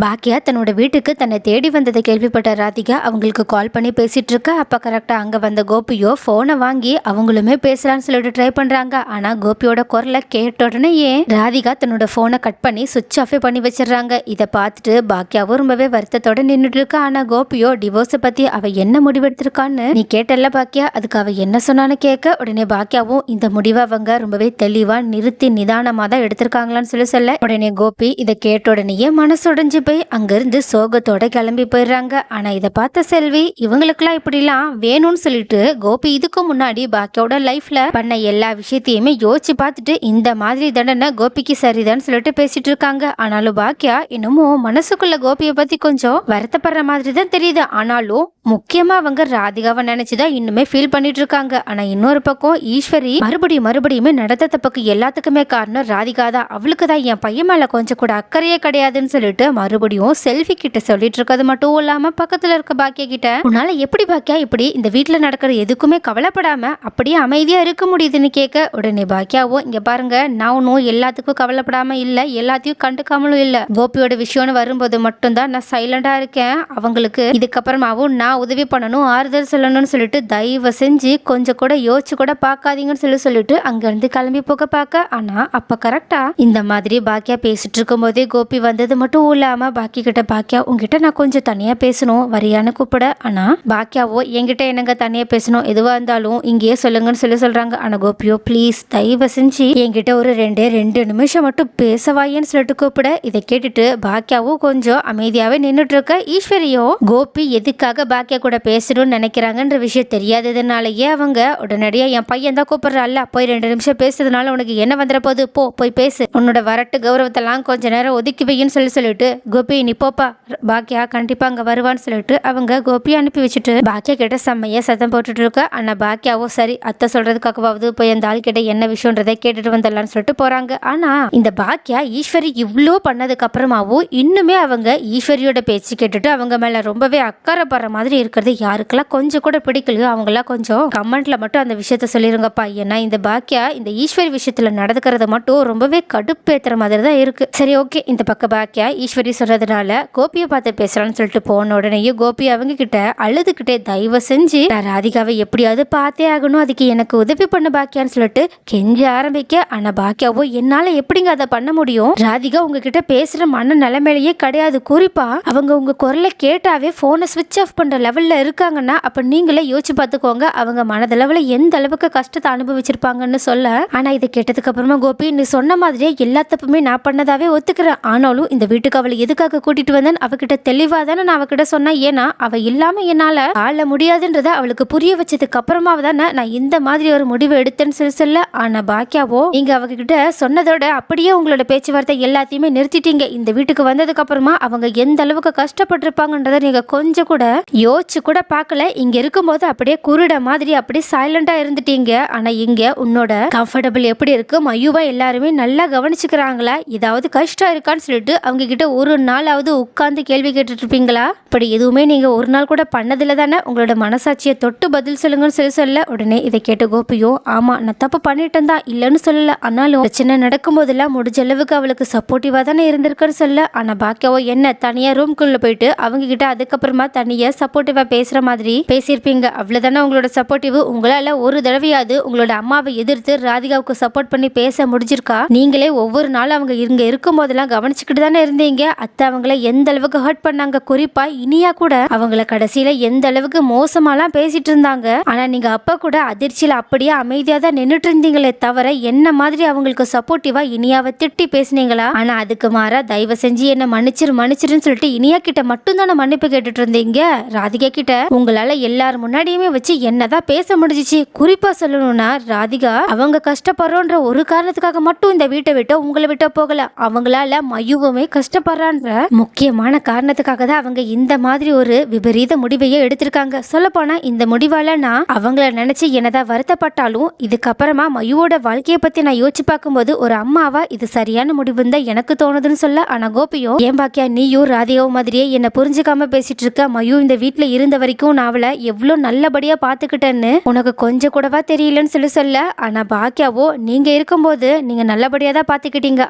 பாக்கியா தன்னோட வீட்டுக்கு தன்னை தேடி வந்ததை கேள்விப்பட்ட ராதிகா அவங்களுக்கு கால் பண்ணி பேசிட்டு இருக்க. அப்ப கரெக்டா அங்க வந்த கோபியோ போனை வாங்கி அவங்களுமே பேசலான்னு சொல்லிட்டு ட்ரை பண்றாங்க. ஆனா கோபியோட குரலை கேட்ட உடனே ராதிகா தன்னோட போனை கட் பண்ணி சுவிட்ச் ஆஃபே பண்ணி வச்சிடறாங்க. இதை பார்த்துட்டு பாக்கியாவும் ரொம்பவே வருத்தத்தோட நின்றுட்டு இருக்கா. ஆனா கோபியோ டிவோர்ஸை பத்தி அவ என்ன முடிவெடுத்திருக்கான்னு நீ கேட்டல்ல பாக்கியா, அதுக்கு அவ என்ன சொன்னான்னு கேட்க உடனே பாக்கியாவும் இந்த முடிவை அவங்க ரொம்பவே தெளிவா நிறுத்தி நிதானமா தான் எடுத்திருக்காங்களான்னு சொல்ல உடனே கோபி இதை கேட்ட உடனேயே மனசுடைஞ்சு போய் அங்கிருந்து சோகத்தோட கிளம்பி போயிடுறாங்க. ஆனா இதை பார்த்த செல்வி இவங்களுக்குலாம் இப்படிலாம் வேணும்னு சொல்லிட்டு கோபி இதுக்கு முன்னாடி பாக்கியோட லைஃப்ல பண்ண எல்லா விஷயத்தையுமே யோசிச்சு பார்த்துட்டு இந்த மாதிரி தண்டனை கோபிக்கு சரிதான்னு சொல்லிட்டு பேசிட்டு இருக்காங்க. ஆனாலும் பாக்கியா இன்னமும் மனசுக்குள்ள கோபியை பத்தி கொஞ்சம் வருத்தப்படுற மாதிரி தான் தெரியுது. ஆனாலும் முக்கியமா அவங்க ராதிகாவை நினைச்சுதான் இன்னுமே ஃபீல் பண்ணிட்டு இருக்காங்க. ஆனா இன்னொரு பக்கம் ஈஸ்வரி மறுபடியுமே நடத்த தப்புக்கு எல்லாத்துக்குமே காரணம் ராதிகா தான். அவளுக்கு தான் என் பையன் மேல கொஞ்சம் கூட அக்கறையே கிடையாதுன்னு சொல்லிட்டு மறுபடியும் செல்வி கிட்ட சொல்லிட்டு இருக்கிறது மட்டும் இல்லாம பக்கத்துல இருக்க பாக்கியா கிட்ட உன்னால எப்படி பாக்கியா இப்படி இந்த வீட்டுல நடக்கிற எதுக்குமே கவலைப்படாம அப்படியே அமைதியா இருக்க முடியுதுன்னு கேட்க உடனே பாக்கியாவும் இங்க பாருங்க நான் ஒன்னும் எல்லாத்துக்கும் கவலைப்படாம இல்ல, எல்லாத்தையும் கண்டுக்காமலும் இல்ல. கோபியோட விஷயம்னு வரும்போது மட்டும்தான் நான் சைலண்டா இருக்கேன். அவங்களுக்கு இதுக்கப்புறமாவும் நான் உதவி பண்ணணும் ஆறுதல் சொல்லணும்னு சொல்லிட்டு தயவு செஞ்சு கொஞ்சம் கூட யோசிச்சு கூட பார்க்காதீங்கன்னு சொல்லிட்டு அங்க இருந்து கிளம்பி போக பார்க்க. ஆனா அப்ப கரெக்டா இந்த மாதிரி பாக்கியா பேசிட்டு இருக்கும் போதே கோபி வந்தது மட்டும் இல்லாம பாக்கி கிட்ட பாக்கியா உங்ககிட்ட நான் கொஞ்சம் தனியா பேசணும் வரியான்னு கூப்பிட. ஆனா பாக்கியாவோ என்கிட்ட என்னங்க தனியா பேசணும், எதுவா இருந்தாலும் இங்கேயே சொல்லுங்கன்னு சொல்றாங்க. ஆனா கோபியோ ப்ளீஸ் தயவு செஞ்சு என்கிட்ட ஒரு ரெண்டு நிமிஷம் மட்டும் பேசவாயேன்னு சொல்லிட்டு கூப்பிட. இதை கேட்டுட்டு பாக்கியாவும் கொஞ்சம் அமைதியாவே நின்றுட்டு இருக்க. ஈஸ்வரியோ கோபி எதுக்காக பாக்கியா கூட பேசணும்னு நினைக்கிறாங்கன்ற விஷயம் தெரியாததுனாலயே அவங்க உடனடியா என் பையன் தான் கூப்பிடுறாள்ல போய் 2 நிமிஷம் பேசுறதுனால உனக்கு என்ன வந்துட போகுது, போய் பேசு, உன்னோட வரட்டு கௌரவத்தெல்லாம் கொஞ்ச நேரம் ஒதுக்கி வையின்னு சொல்லிட்டு கோபி நீ போப்பா, பாக்கியா கண்டிப்பா அங்க வருவான்னு சொல்லிட்டு அவங்க கோபியை அனுப்பி வச்சுட்டு பாக்கியா கிட்ட செம்மையா சத்தம் போட்டுட்டு இருக்க. ஆனா பாக்கியாவோ சரி அத்தை சொல்றதுக்காகவாவது போய் அந்த ஆள் கிட்ட என்ன விஷயம்ன்றதை கேட்டுட்டு வந்துடலான்னு சொல்லிட்டு போறாங்க. ஆனா இந்த பாக்கியா ஈஸ்வரி இவ்வளோ பண்ணதுக்கு அப்புறமாவும் இன்னுமே அவங்க ஈஸ்வரியோட பேச்சு கேட்டுட்டு அவங்க மேல ரொம்பவே அக்கறைப்படுற மாதிரி இருக்கிறது யாருக்கெல்லாம் கொஞ்சம் கூட பிடிக்கலையோ அவங்களாம் கொஞ்சம் கமெண்ட்ல மட்டும் அந்த விஷயத்த சொல்லிருங்கப்பா. ஏன்னா இந்த பாக்கியா இந்த ஈஸ்வரி விஷயத்துல நடந்துக்கிறத மட்டும் ரொம்பவே கடுப்பேத்துற மாதிரி தான் இருக்கு. சரி ஓகே, இந்த பக்க பாக்கியா ஈஸ்வரி சொல்றதுனால கோபியை பார்த்து பேசலாம்னு சொல்லிட்டு போன உடனேயும் கோபி அவங்க கிட்ட அழுதுகிட்டே தயவு செஞ்சு நான் ராதிகாவை எப்படியாவது பார்த்தே ஆகணும், அதுக்கு எனக்கு உதவி பண்ண பாக்கியான்னு சொல்லிட்டு கெஞ்ச ஆரம்பிக்க. ஆனா பாக்கியாவோ என்னால எப்படிங்க அதை பண்ண முடியும், ராதிகா உங்ககிட்ட பேசுற மன நிலைமையிலேயே கிடையாது, குறிப்பா அவங்க உங்க குரலை கேட்டாவே போனை சுவிட்ச் ஆஃப் பண்ற லெவல்ல இருக்காங்கன்னா அப்ப நீங்களே யோசிச்சு பார்த்துக்கோங்க அவங்க மனதளவுல எந்த அளவுக்கு கஷ்டத்தை அனுபவிச்சிருப்பாங்கன்னு சொல்ல. ஆனா இதை கேட்டதுக்கு அப்புறமா கோபி நீ சொன்ன மாதிரியே எல்லா தப்புமே நான் பண்ணதாவே ஒத்துக்கிறேன். ஆனாலும் இந்த வீட்டுக்கு அவளை எதுக்காக கூட்டிட்டு வந்தேன் அவகிட்ட தெளிவா தானே நான் அவகிட்ட சொன்னேன். ஏன்னா அவ இல்லாம என்னால ஆள முடியாதுன்றத அவளுக்கு புரிய வச்சதுக்கு அப்புறமா தானே நான் இந்த மாதிரி ஒரு முடிவு எடுத்தேன்னு சொல்ல. ஆனா பாக்கியாவோ நீங்க அவகிட்ட சொன்னதோட அப்படியே உங்களோட பேச்சுவார்த்தை எல்லாத்தையுமே நிறுத்திட்டீங்க. இந்த வீட்டுக்கு வந்ததுக்கு அப்புறமா அவங்க எந்த அளவுக்கு கஷ்டப்பட்டிருப்பாங்கன்றத நீங்க கொஞ்சம் கூட யோசிச்சு கூட பார்க்கல. இங்க இருக்கும்போது அப்படியே குருட மாதிரி அப்படியே சைலண்டா இருந்துட்டீங்க. ஆனா இங்க உன்னோட கம்ஃபர்டபிள் எப்படி இருக்கு, மயுவா எல்லாருமே நல்லா கவனிச்சுக்கிறாங்களா, ஏதாவது கஷ்டம் இருக்கான்னு சொல்லிட்டு அவங்க கிட்ட ஒரு நாளாவது உட்கார்ந்து கேள்வி கேட்டுட்டு இருப்பீங்களா? அப்படி எதுவுமே நீங்க ஒரு நாள் கூட பண்ணதில்ல தானே. உங்களோட மனசாட்சியை தொட்டு பதில் சொல்லுங்கன்னு சொல்ல உடனே இதை கேட்ட கோபியோ ஆமா நான் தப்பு பண்ணிட்டேன் தான் இல்லைன்னு சொல்லல, ஆனாலும் பிரச்சனை நடக்கும் போதெல்லாம் முடிஞ்ச அளவுக்கு அவளுக்கு சப்போர்ட்டிவா தானே இருந்திருக்குன்னு சொல்ல. ஆனா பாக்கியாவோ என்ன தனியா ரூம்குள்ள போயிட்டு அவங்க கிட்ட அதுக்கப்புறமா தனியா சப்போர்ட்டிவா பேசுற மாதிரி பேசியிருப்பீங்க, அவ்வளவுதானே உங்களோட சப்போர்ட்டிவ். உங்களால ஒரு தடவையாவது உங்களோட அம்மாவை எதிர்த்து ராதிகாவுக்கு சப்போர்ட் பண்ணி பேச முடிஞ்சிருக்கா? நீங்களே ஒவ்வொரு நாளும் அவங்க இங்க இருக்கும் போதெல்லாம் கவனிச்சுக்கிட்டு தானே இருந்தீங்க. அத்தை அவங்கள எந்த அளவுக்கு ஹர்ட் பண்ணாங்க, குறிப்பா இனியா கூட அவங்கள கடைசியில எந்த அளவுக்கு மோசமாலாம் பேசிட்டு இருந்தாங்க. ஆனா நீங்க அப்ப கூட அதிர்ச்சியில அப்படியே அமைதியா தான் நின்றுட்டு இருந்தீங்களே தவிர என்ன மாதிரி அவங்களுக்கு சப்போர்ட்டிவா இனியாவை திட்டி பேசினீங்களா? ஆனா அதுக்கு மாறா தயவு செஞ்சு என்ன மன்னிச்சிருன்னு சொல்லிட்டு இனியா கிட்ட மட்டும் தானே மன்னிப்பு கேட்டுட்டு இருந்தீங்க. ராதிகா கிட்ட உங்களால எல்லாரும் முன்னாடியுமே வச்சு என்னதான் பேச முடிஞ்சிச்சு. குறிப்பா சொல்லணும்னா ராதிகா அவங்க கஷ்டப்படுறோன்ற ஒரு காரணத்துக்காக மட்டும் இந்த வீட்டை விட்டு உங்களை விட்ட போகல, அவங்களால மயுவுமே கஷ்டப்படுறான்ற முக்கியமான காரணத்துக்காக தான் அவங்க இந்த மாதிரி ஒரு விபரீத முடிவையே எடுத்திருக்காங்க. சொல்ல போனா இந்த முடிவால நான் அவங்கள நினைச்சு என்னதான் வருத்தப்பட்டாலும் இதுக்கப்புறமா மயுவோட வாழ்க்கையை பத்தி நான் யோசிச்சு பார்க்கும்போது ஒரு அம்மாவா இது சரியான முடிவுன்னு தான் எனக்கு தோணுதுன்னு சொல்ல. ஆனா கோபியும் ஏன் பாக்கியா நீயும் ராதிகாவும் மாதிரியே என்ன புரிஞ்சுக்காம பேசிட்டு இருக்க, மயு இந்த வீட்டுல இருந்த வரைக்கும் நான் அவளை எவ்வளவு நல்லபடியா பாத்துக்கிட்டேன்னு உனக்கு கொஞ்சம் கூடவா தெரியலன்னு சொல்ல. ஆனா பாக்கியாவோ நீங்க இருக்கும்போது நீங்க நல்லபடியா தான் பாத்துக்கிட்டீங்க,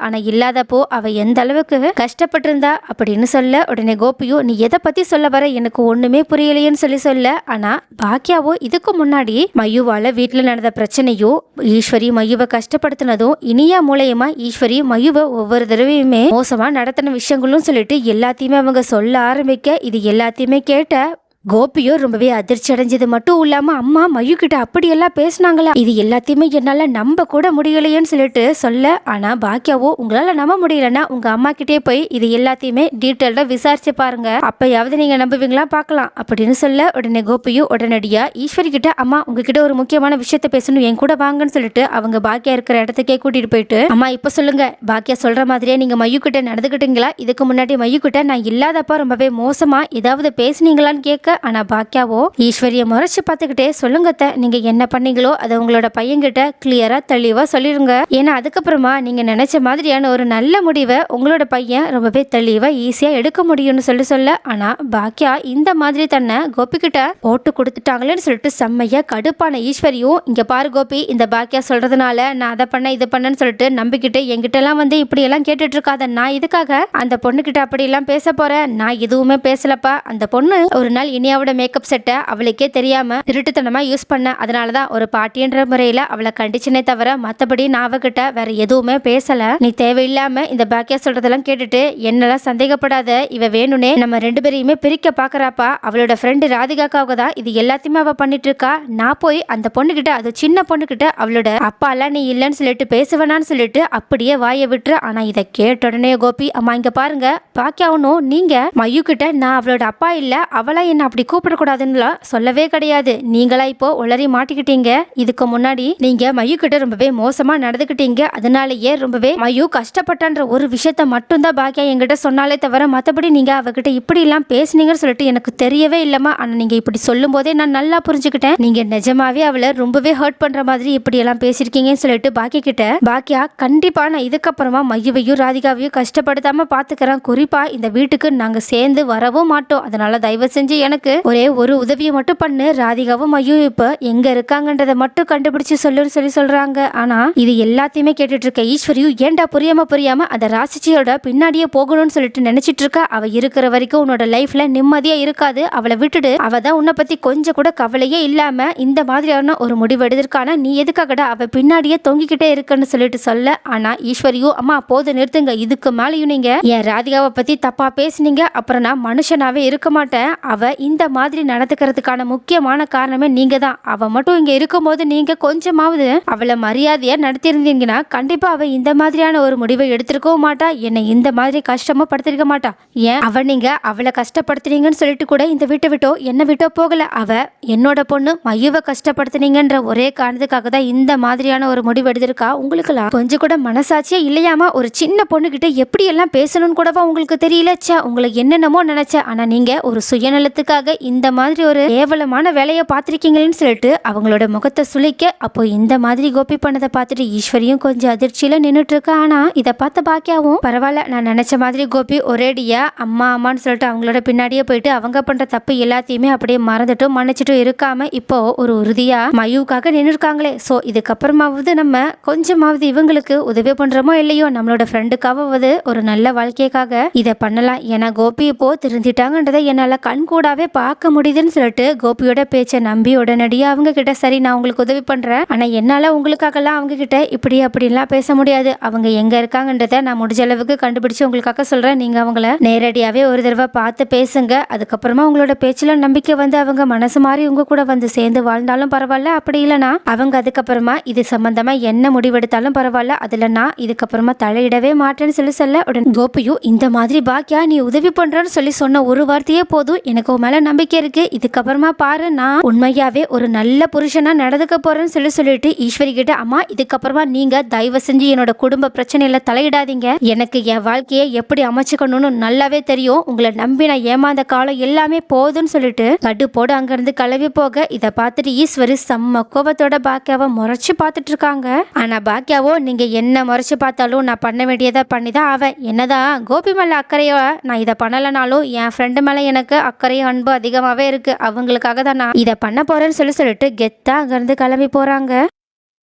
ஆனா இல்லாதப்போ அவ எந்த அளவுக்கு கஷ்டப்பட்டு வந்தா அப்படின்னு சொல்ல உடனே கோபியும் நீ எதை பத்தி சொல்ல வர எனக்கு ஒண்ணுமே புரியலையேன்னு சொல்ல ஆனா பாக்கியாவோ இதுக்கு முன்னாடி மயுவால வீட்டுல நடந்த பிரச்சனையும் ஈஸ்வரி மயுவை கஷ்டப்படுத்தினதும் இனியா மூலயமா ஈஸ்வரி மயுவை ஒவ்வொரு தடவையுமே மோசமா நடத்தின விஷயங்களும் சொல்லிட்டு எல்லாத்தையுமே அவங்க சொல்ல ஆரம்பிக்க இது எல்லாத்தையுமே கேட்ட கோபியோ ரொம்பவே அதிர்ச்சி அடைஞ்சது மட்டும் இல்லாம அம்மா மயு கிட்ட அப்படியெல்லாம் பேசினாங்களா இது எல்லாத்தையுமே என்னால நம்ப கூட முடியலையேன்னு சொல்லிட்டு சொல்ல ஆனா பாக்கியாவோ உங்களால நம்ப முடியலன்னா உங்க அம்மா கிட்டே போய் இது எல்லாத்தையுமே டீட்டெயில்டா விசாரிச்சு பாருங்க அப்பயாவது நீங்க நம்புவீங்களா பார்க்கலாம் அப்படின்னு சொல்ல உடனே கோபியோ உடனடியா ஈஸ்வரி கிட்ட அம்மா உங்ககிட்ட ஒரு முக்கியமான விஷயத்த பேசணும் என் கூட வாங்கன்னு சொல்லிட்டு அவங்க பாக்கியா இருக்கிற இடத்துக்கே கூட்டிட்டு போயிட்டு அம்மா இப்ப சொல்லுங்க பாக்கியா சொல்ற மாதிரியே நீங்க மயு கிட்ட நடந்துக்கிட்டீங்களா இதுக்கு முன்னாடி மயு கிட்ட நான் இல்லாதப்ப ரொம்பவே மோசமா ஏதாவது பேசுனீங்களான்னு கேட்க ஆனா பாக்கியாவோ ஈஸ்வரிய முறைச்சு பார்த்துக்கிட்டே சொல்லுங்க நீங்க என்ன பண்ணீங்களோ அதை உங்களோட பையன்கிட்ட கிளியரா தெளிவா சொல்லிருங்க ஏன்னா அதுக்கப்புறமா நீங்க நினைச்ச மாதிரியான ஒரு நல்ல முடிவை உங்களோட பையன் ரொம்பவே தெளிவா ஈஸியா எடுக்க முடியும்னு சொல்ல ஆனா பாக்கியா இந்த மாதிரி தன்னை கோபி கிட்ட போட்டு கொடுத்துட்டாங்களேன்னு சொல்லிட்டு செம்மையா கடுப்பான ஈஸ்வரியும் இங்க பாரு கோபி இந்த பாக்கியா சொல்றதுனால நான் அதை பண்ண இது பண்ணேன்னு சொல்லிட்டு நம்பிக்கிட்டு என்கிட்ட எல்லாம் வந்து இப்படி எல்லாம் கேட்டுட்டு இருக்காத நான் இதுக்காக அந்த பொண்ணு கிட்ட அப்படி எல்லாம் பேச போறேன் நான் எதுவுமே பேசலப்பா அந்த பொண்ணு ஒரு நாள் இனியாவோட மேக்கப் செட்டை அவளுக்கே தெரியாம திருட்டுத்தனமா யூஸ் பண்ண அதனாலதான் ஒரு பாட்டின்ற முறையில அவளை கண்டிச்சனே தவிர மத்தபடி நான் அவகிட்ட வேற எதுவுமே பேசல நீ தேவையில்லாம இந்த பாக்கியா சொல்றதெல்லாம் கேட்டுட்டு என்னெல்லாம் சந்தேகப்படாத இவ வேணும்னே நம்ம ரெண்டு பேரையுமே பிரிக்க பாக்குறாப்பா அவளோட ஃப்ரெண்டு ராதிகாக்காக தான் இது எல்லாத்தையுமே அவ பண்ணிட்டு இருக்கா நான் போய் அந்த பொண்ணுகிட்ட அது சின்ன பொண்ணுகிட்ட அவளோட அப்பா எல்லாம் நீ இல்லைன்னு சொல்லிட்டு பேசுவேனான்னு சொல்லிட்டு அப்படியே வாயை விட்டுரு ஆனா இதை கேட்ட உடனே கோபி அம்மா இங்க பாருங்க பாக்கியாவனும் நீங்க மயு கிட்ட நான் அவளோட அப்பா இல்ல அவளா என்ன அப்படி கூப்பிடக்கூடாதுன்னு சொல்லவே கிடையாது நீங்களா இப்போ உளறி மாட்டிக்கிட்டீங்க இதுக்கு முன்னாடி நீங்க மயு கிட்ட ரொம்பவே மோசமா நடந்துக்கிட்டீங்க அதனாலயே ரொம்பவே மயு கஷ்டப்பட்டான்ற ஒரு விஷயத்த மட்டும்தான் பாக்கியா என்கிட்ட சொன்னாலே தவிர மத்தபடி நீங்க அவகிட்ட இப்படி எல்லாம் பேசுனீங்கன்னு சொல்லிட்டு எனக்கு தெரியவே இல்லம்மா ஆனா நீங்க இப்படி சொல்லும் போதே நான் நல்லா புரிஞ்சுக்கிட்டேன் நீங்க நிஜமாவே அவளை ரொம்பவே ஹர்ட் பண்ற மாதிரி இப்படி எல்லாம் பேசிருக்கீங்கன்னு சொல்லிட்டு பாக்கியா கிட்ட பாக்கியா கண்டிப்பா நான் இதுக்கப்புறமா மயுவையும் ராதிகாவையும் கஷ்டப்படுத்தாம பாத்துக்கிறேன் குறிப்பா இந்த வீட்டுக்கு நாங்க சேர்ந்து வரவும் மாட்டோம் அதனால தயவு செஞ்சு எனக்கு ஒரே ஒரு உதவியை மட்டும் பண்ணு ராதிகாவும் மயு இப்ப எங்க இருக்காங்கன்றதை மட்டும் கண்டுபிடிச்சு சொல்லி சொல்றாங்க ஆனா இது எல்லாத்தையுமே கேட்டுட்டு இருக்க ஈஸ்வரியும் ஏன்டா புரியாம அந்த ராசிச்சியோட பின்னாடியே போகணும்னு சொல்லிட்டு நினைச்சிட்டு இருக்கா அவ இருக்கிற வரைக்கும் உன்னோட லைஃப்ல நிம்மதியா இருக்காது அவளை விட்டுடு அவ தான் உன்னை பத்தி கொஞ்சம் கூட கவலையே இல்லாம இந்த மாதிரியான ஒரு முடிவு எடுத்திருக்கான நீ எதுக்காகடா அவ பின்னாடியே தொங்கிக்கிட்டே இருக்குன்னு சொல்லிட்டு சொல்ல ஆனா ஈஸ்வரியும் அம்மா போது நிறுத்துங்க இதுக்கு மேலேயும் நீங்க என் ராதிகாவை பத்தி தப்பா பேசுனீங்க அப்புறம் நான் மனுஷனாவே இருக்க மாட்டேன் அவ இந்த மாதிரி நடந்துக்கிறதுக்கான முக்கியமான காரணமே நீங்க தான் அவ மட்டும் இங்க இருக்கும்போது நீங்க கொஞ்சமாவது அவளை மரியாதையா நடத்திருந்தீங்கன்னா கண்டிப்பா அவ இந்த மாதிரியான ஒரு முடிவை எடுத்திருக்கவும் மாட்டா என்னை இந்த மாதிரி கஷ்டமா படுத்திருக்க மாட்டா ஏன் நீங்க அவளை கஷ்டப்படுத்துறீங்கன்னு சொல்லிட்டு கூட இந்த வீட்டை விட்டோ என்ன விட்டோ போகல அவ என்னோட பொண்ணு மயுவை கஷ்டப்படுத்துனீங்கன்ற ஒரே காரணத்துக்காக தான் இந்த மாதிரியான ஒரு முடிவு எடுத்திருக்கா உங்களுக்குலாம் கொஞ்சம் கூட மனசாட்சியே இல்லையாமா ஒரு சின்ன பொண்ணு கிட்ட எப்படி எல்லாம் பேசணும்னு கூடவா உங்களுக்கு தெரியலச்சா உங்களுக்கு என்னென்னமோ நினைச்ச ஆனா நீங்க ஒரு சுயநலத்துக்காக இந்த மாதிரி ஒரு கேவலமான வேலையை பார்த்திருக்கீங்களேன்னு சொல்லிட்டு அவங்களோட முகத்தை சுளிக்க அப்போ இந்த மாதிரி கோபி பண்ணதை பார்த்துட்டு ஈஸ்வரியும் கொஞ்சம் அதிர்ச்சியில நின்றுட்டு இருக்கா ஆனா இதை பார்த்த பாக்கியாவும் பரவாயில்ல நான் நினைச்ச மாதிரி கோபி ஒரேடியா அம்மா அம்மான்னு சொல்லிட்டு அவங்களோட பின்னாடியே போயிட்டு அவங்க பண்ற தப்பு எல்லாத்தையுமே அப்படியே மறந்துட்டும் மன்னிச்சிட்டும் இருக்காம இப்போ ஒரு உறுதியா மயுவுக்காக நின்று இருக்காங்களே சோ இதுக்கப்புறமாவது நம்ம கொஞ்சமாவது இவங்களுக்கு உதவி பண்றோமோ இல்லையோ நம்மளோட ஃப்ரெண்டுக்காவது ஒரு நல்ல வாழ்க்கைக்காக இதை பண்ணலாம் ஏன்னா கோபி இப்போ திருந்திட்டாங்கன்றதை என்னால கண்கூடாவே பார்க்க முடியுதுன்னு சொல்லிட்டு கோபியோட பேச்சை நம்பி உடனடியா அவங்க கிட்ட சரி நான் உங்களுக்கு உதவி பண்றேன் ஆனா என்னால உங்களுக்காகலாம் அவங்க கிட்ட இப்படி அப்படின்லாம் பேச முடியாது அவங்க எங்க இருக்காங்கன்றத நான் முடிஞ்ச அளவுக்கு கண்டுபிடிச்சு உங்களுக்காக சொல்றேன் நீங்க அவங்கள நேரடியாவே ஒரு தடவை பார்த்து பேசுங்க அதுக்கப்புறமா உங்களோட பேச்சுல நம்பிக்கை வந்து அவங்க மனசு மாறி உங்க கூட வந்து சேர்ந்து வாழ்ந்தாலும் பரவாயில்ல அப்படி இல்லைனா அவங்க அதுக்கப்புறமா இது சம்பந்தமா என்ன முடிவெடுத்தாலும் பரவாயில்ல அதுல நான் இதுக்கப்புறமா தலையிடவே மாட்டேன்னு சொல்ல உடனே கோபியும் இந்த மாதிரி பாக்கியா நீ உதவி பண்றன்னு சொன்ன ஒரு வார்த்தையே போதும் எனக்கு உன் மேல நம்பிக்கை இருக்கு இதுக்கப்புறமா பாரு நான் உண்மையாவே ஒரு நல்ல புருஷனா நடந்துக்க போறேன்னு சொல்லிட்டு ஈஸ்வரி கிட்ட அம்மா இதுக்கப்புறமா நீங்க தயவு செஞ்சு என்னோட குடும்ப பிரச்சனையில தலையிடாதீங்க எனக்கு என் வாழ்க்கையை எப்படி அமைச்சுக்கணும்னு நல்லாவே தெரியும் உங்களை நம்பி நான் ஏமாந்த காலம் எல்லாமே போதும்னு சொல்லிட்டு கடுப்போடு அங்கிருந்து கிளம்பி போக இதை பார்த்துட்டு ஈஸ்வரி செம்ம கோபத்தோட பாக்கியாவை முறைச்சு பார்த்துட்டு இருக்காங்க ஆனா பாக்கியாவோ நீங்க என்ன முறைச்சு பார்த்தாலும் நான் பண்ண வேண்டியதை பண்ணிதான் அவன் என்னதான் கோபி மேல அக்கறையோ நான் இதை பண்ணலனாலும் என் ஃப்ரெண்டு மேல எனக்கு அக்கறையும் அன்பு அதிகமாவே இருக்கு அவங்களுக்காக தான் நான் இதை பண்ண போறேன்னு சொல்லிட்டு கெத்தா அங்கிருந்து கிளம்பி போறாங்க.